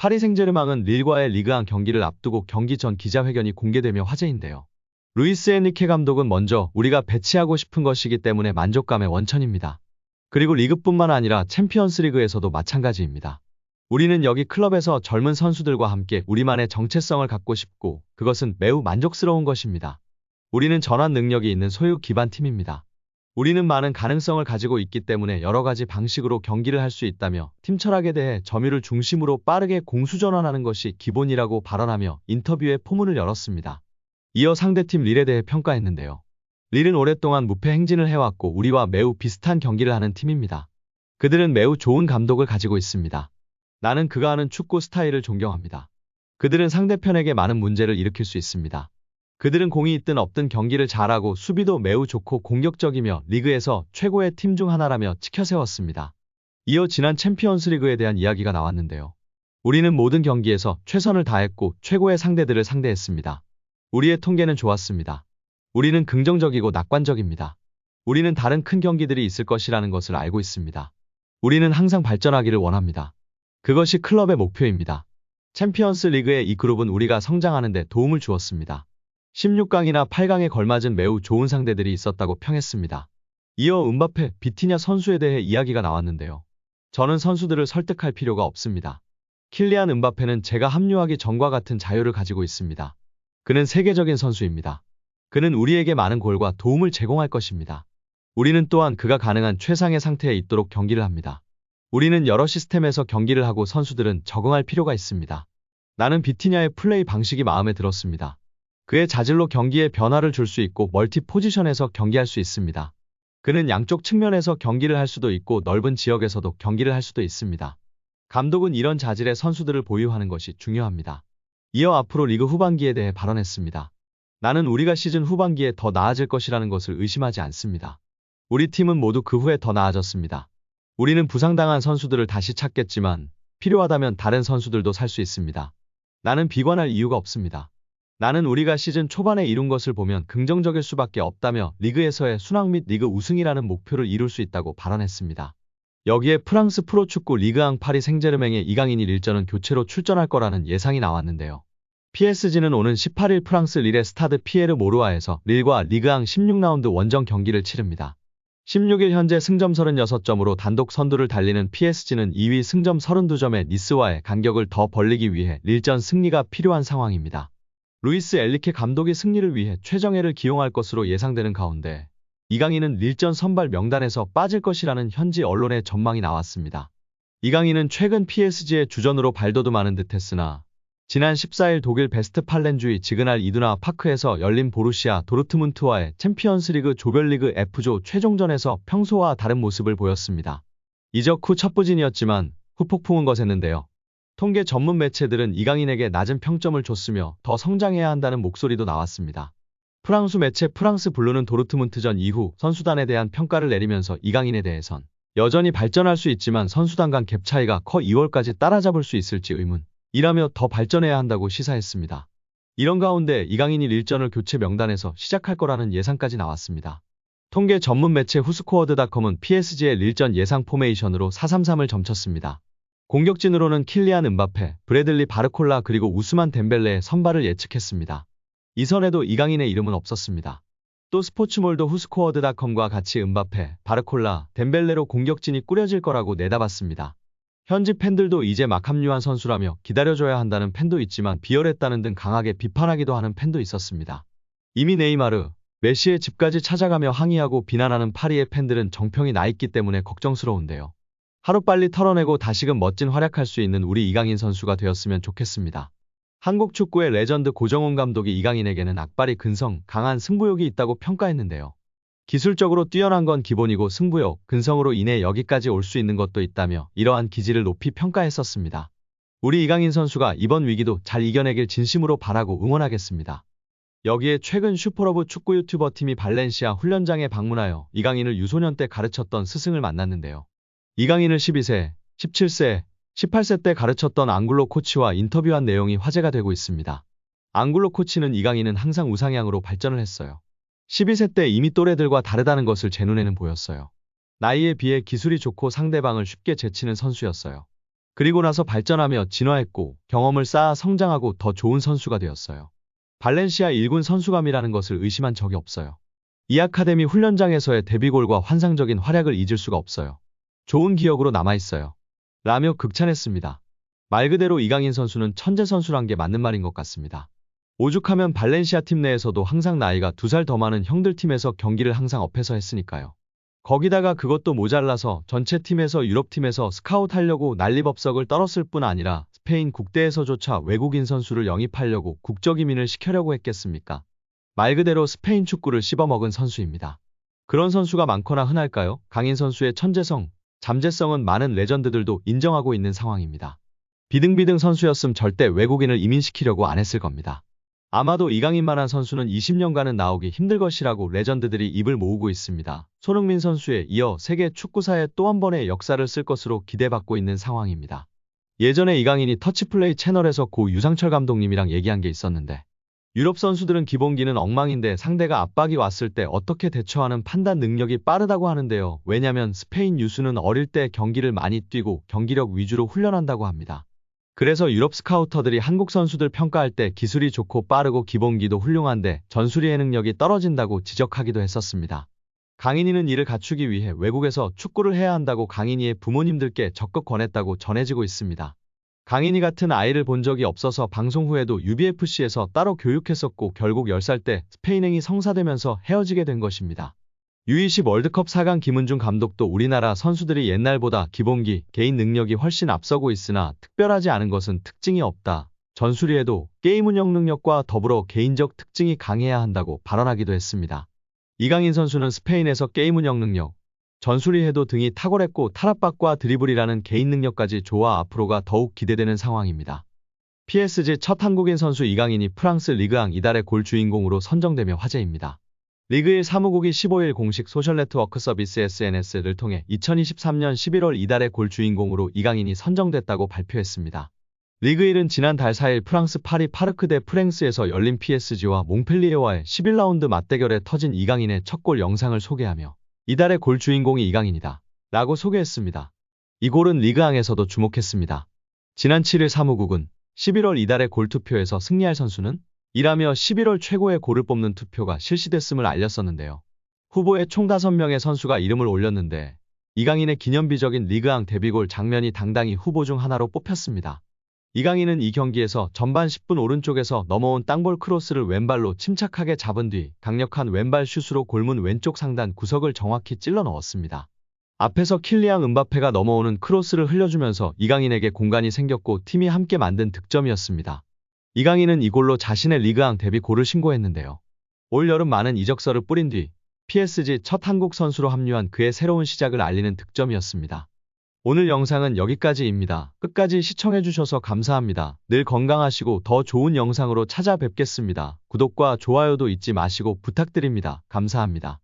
파리 생제르맹은 릴과의 리그앙 경기를 앞두고 경기 전 기자회견이 공개되며 화제인데요. 루이스 엔리케 감독은 먼저 우리가 배치하고 싶은 것이기 때문에 만족감의 원천입니다. 그리고 리그뿐만 아니라 챔피언스 리그에서도 마찬가지입니다. 우리는 여기 클럽에서 젊은 선수들과 함께 우리만의 정체성을 갖고 싶고 그것은 매우 만족스러운 것입니다. 우리는 전환 능력이 있는 소유 기반 팀입니다. 우리는 많은 가능성을 가지고 있기 때문에 여러 가지 방식으로 경기를 할 수 있다며 팀 철학에 대해 점유를 중심으로 빠르게 공수 전환하는 것이 기본이라고 발언하며 인터뷰에 포문을 열었습니다. 이어 상대팀 릴에 대해 평가했는데요. 릴은 오랫동안 무패 행진을 해왔고 우리와 매우 비슷한 경기를 하는 팀입니다. 그들은 매우 좋은 감독을 가지고 있습니다. 나는 그가 하는 축구 스타일을 존경합니다. 그들은 상대편에게 많은 문제를 일으킬 수 있습니다. 그들은 공이 있든 없든 경기를 잘하고 수비도 매우 좋고 공격적이며 리그에서 최고의 팀 중 하나라며 치켜세웠습니다. 이어 지난 챔피언스 리그에 대한 이야기가 나왔는데요. 우리는 모든 경기에서 최선을 다했고 최고의 상대들을 상대했습니다. 우리의 통계는 좋았습니다. 우리는 긍정적이고 낙관적입니다. 우리는 다른 큰 경기들이 있을 것이라는 것을 알고 있습니다. 우리는 항상 발전하기를 원합니다. 그것이 클럽의 목표입니다. 챔피언스 리그의 이 그룹은 우리가 성장하는 데 도움을 주었습니다. 16강이나 8강에 걸맞은 매우 좋은 상대들이 있었다고 평했습니다. 이어 음바페, 비티냐 선수에 대해 이야기가 나왔는데요. 저는 선수들을 설득할 필요가 없습니다. 킬리안 음바페는 제가 합류하기 전과 같은 자유를 가지고 있습니다. 그는 세계적인 선수입니다. 그는 우리에게 많은 골과 도움을 제공할 것입니다. 우리는 또한 그가 가능한 최상의 상태에 있도록 경기를 합니다. 우리는 여러 시스템에서 경기를 하고 선수들은 적응할 필요가 있습니다. 나는 비티냐의 플레이 방식이 마음에 들었습니다. 그의 자질로 경기에 변화를 줄 수 있고 멀티 포지션에서 경기할 수 있습니다. 그는 양쪽 측면에서 경기를 할 수도 있고 넓은 지역에서도 경기를 할 수도 있습니다. 감독은 이런 자질의 선수들을 보유하는 것이 중요합니다. 이어 앞으로 리그 후반기에 대해 발언했습니다. 나는 우리가 시즌 후반기에 더 나아질 것이라는 것을 의심하지 않습니다. 우리 팀은 모두 그 후에 더 나아졌습니다. 우리는 부상당한 선수들을 다시 찾겠지만 필요하다면 다른 선수들도 살 수 있습니다. 나는 비관할 이유가 없습니다. 나는 우리가 시즌 초반에 이룬 것을 보면 긍정적일 수밖에 없다며 리그에서의 순항 및 리그 우승이라는 목표를 이룰 수 있다고 발언했습니다. 여기에 프랑스 프로축구 리그앙 파리 생제르맹의 이강인이 릴전은 교체로 출전할 거라는 예상이 나왔는데요. PSG는 오는 18일 프랑스 릴의 스타드 피에르 모루아에서 릴과 리그앙 16라운드 원정 경기를 치릅니다. 16일 현재 승점 36점으로 단독 선두를 달리는 PSG는 2위 승점 32점의 니스와의 간격을 더 벌리기 위해 릴전 승리가 필요한 상황입니다. 루이스 엔리케 감독이 승리를 위해 최정예를 기용할 것으로 예상되는 가운데 이강인은 릴전 선발 명단에서 빠질 것이라는 현지 언론의 전망이 나왔습니다. 이강인은 최근 PSG의 주전으로 발돋움하는 듯했으나 지난 14일 독일 베스트팔렌주의 지그날 이두나 파크에서 열린 보루시아 도르트문트와의 챔피언스리그 조별리그 F조 최종전에서 평소와 다른 모습을 보였습니다. 이적 후 첫 부진이었지만 후폭풍은 거셌는데요. 통계 전문 매체들은 이강인에게 낮은 평점을 줬으며 더 성장해야 한다는 목소리도 나왔습니다. 프랑스 매체 프랑스 블루는 도르트문트전 이후 선수단에 대한 평가를 내리면서 이강인에 대해선 여전히 발전할 수 있지만 선수단 간 갭 차이가 커 2월까지 따라잡을 수 있을지 의문이라며 더 발전해야 한다고 시사했습니다. 이런 가운데 이강인이 릴전을 교체 명단에서 시작할 거라는 예상까지 나왔습니다. 통계 전문 매체 후스코어드닷컴은 PSG의 릴전 예상 포메이션으로 4-3-3을 점쳤습니다. 공격진으로는 킬리안 음바페, 브래들리 바르콜라 그리고 우스만 덴벨레의 선발을 예측했습니다. 이선에도 이강인의 이름은 없었습니다. 또 스포츠몰도 후스코어드닷컴과 같이 음바페, 바르콜라, 덴벨레로 공격진이 꾸려질 거라고 내다봤습니다. 현지 팬들도 이제 막 합류한 선수라며 기다려줘야 한다는 팬도 있지만 비열했다는 등 강하게 비판하기도 하는 팬도 있었습니다. 이미 네이마르, 메시의 집까지 찾아가며 항의하고 비난하는 파리의 팬들은 정평이 나 있기 때문에 걱정스러운데요. 하루빨리 털어내고 다시금 멋진 활약할 수 있는 우리 이강인 선수가 되었으면 좋겠습니다. 한국 축구의 레전드 고정훈 감독이 이강인에게는 악발이 근성, 강한 승부욕이 있다고 평가했는데요. 기술적으로 뛰어난 건 기본이고 승부욕, 근성으로 인해 여기까지 올 수 있는 것도 있다며 이러한 기질을 높이 평가했었습니다. 우리 이강인 선수가 이번 위기도 잘 이겨내길 진심으로 바라고 응원하겠습니다. 여기에 최근 슈퍼러브 축구 유튜버 팀이 발렌시아 훈련장에 방문하여 이강인을 유소년 때 가르쳤던 스승을 만났는데요. 이강인을 12세, 17세, 18세 때 가르쳤던 앙굴로 코치와 인터뷰한 내용이 화제가 되고 있습니다. 앙굴로 코치는 이강인은 항상 우상향으로 발전을 했어요. 12세 때 이미 또래들과 다르다는 것을 제 눈에는 보였어요. 나이에 비해 기술이 좋고 상대방을 쉽게 제치는 선수였어요. 그리고 나서 발전하며 진화했고 경험을 쌓아 성장하고 더 좋은 선수가 되었어요. 발렌시아 1군 선수감이라는 것을 의심한 적이 없어요. 이 아카데미 훈련장에서의 데뷔골과 환상적인 활약을 잊을 수가 없어요. 좋은 기억으로 남아있어요. 라며 극찬했습니다. 말 그대로 이강인 선수는 천재 선수란 게 맞는 말인 것 같습니다. 오죽하면 발렌시아 팀 내에서도 항상 나이가 2살 더 많은 형들 팀에서 경기를 항상 업해서 했으니까요. 거기다가 그것도 모자라서 전체 팀에서 유럽팀에서 스카웃하려고 난리법석을 떨었을 뿐 아니라 스페인 국대에서조차 외국인 선수를 영입하려고 국적 이민을 시켜려고 했겠습니까? 말 그대로 스페인 축구를 씹어먹은 선수입니다. 그런 선수가 많거나 흔할까요? 강인 선수의 천재성, 잠재성은 많은 레전드들도 인정하고 있는 상황입니다. 비등비등 선수였음 절대 외국인을 이민시키려고 안 했을 겁니다. 아마도 이강인만한 선수는 20년간은 나오기 힘들 것이라고 레전드들이 입을 모으고 있습니다. 손흥민 선수에 이어 세계 축구사에 또 한 번의 역사를 쓸 것으로 기대받고 있는 상황입니다. 예전에 이강인이 터치플레이 채널에서 고 유상철 감독님이랑 얘기한 게 있었는데 유럽 선수들은 기본기는 엉망인데 상대가 압박이 왔을 때 어떻게 대처하는 판단 능력이 빠르다고 하는데요. 왜냐면 스페인 유수는 어릴 때 경기를 많이 뛰고 경기력 위주로 훈련한다고 합니다. 그래서 유럽 스카우터들이 한국 선수들 평가할 때 기술이 좋고 빠르고 기본기도 훌륭한데 전술이해 능력이 떨어진다고 지적하기도 했었습니다. 강인이는 이를 갖추기 위해 외국에서 축구를 해야 한다고 강인이의 부모님들께 적극 권했다고 전해지고 있습니다. 강인이 같은 아이를 본 적이 없어서 방송 후에도 UBFC에서 따로 교육했었고 결국 10살 때 스페인행이 성사되면서 헤어지게 된 것입니다. U20 월드컵 4강 김은중 감독도 우리나라 선수들이 옛날보다 기본기, 개인 능력이 훨씬 앞서고 있으나 특별하지 않은 것은 특징이 없다. 전술이해도 게임 운영 능력과 더불어 개인적 특징이 강해야 한다고 발언하기도 했습니다. 이강인 선수는 스페인에서 게임 운영 능력, 전술이해도 등이 탁월했고 탈압박과 드리블이라는 개인 능력까지 좋아 앞으로가 더욱 기대되는 상황입니다. PSG 첫 한국인 선수 이강인이 프랑스 리그앙 이달의 골 주인공으로 선정되며 화제입니다. 리그1 사무국이 15일 공식 소셜네트워크 서비스 SNS를 통해 2023년 11월 이달의 골 주인공으로 이강인이 선정됐다고 발표했습니다. 리그1은 지난달 4일 프랑스 파리 파르크 대 프랭스에서 열린 PSG와 몽펠리에와의 11라운드 맞대결에 터진 이강인의 첫 골 영상을 소개하며 이달의 골 주인공이 이강인이다 라고 소개했습니다. 이 골은 리그앙에서도 주목했습니다. 지난 7일 사무국은 11월 이달의 골 투표에서 승리할 선수는? 이라며 11월 최고의 골을 뽑는 투표가 실시됐음을 알렸었는데요. 후보에 총 5명의 선수가 이름을 올렸는데 이강인의 기념비적인 리그앙 데뷔골 장면이 당당히 후보 중 하나로 뽑혔습니다. 이강인은 이 경기에서 전반 10분 오른쪽에서 넘어온 땅볼 크로스를 왼발로 침착하게 잡은 뒤 강력한 왼발 슛으로 골문 왼쪽 상단 구석을 정확히 찔러 넣었습니다. 앞에서 킬리앙 음바페가 넘어오는 크로스를 흘려주면서 이강인에게 공간이 생겼고 팀이 함께 만든 득점이었습니다. 이강인은 이 골로 자신의 리그앙 데뷔 골을 신고했는데요. 올 여름 많은 이적설을 뿌린 뒤 PSG 첫 한국 선수로 합류한 그의 새로운 시작을 알리는 득점이었습니다. 오늘 영상은 여기까지입니다. 끝까지 시청해주셔서 감사합니다. 늘 건강하시고 더 좋은 영상으로 찾아뵙겠습니다. 구독과 좋아요도 잊지 마시고 부탁드립니다. 감사합니다.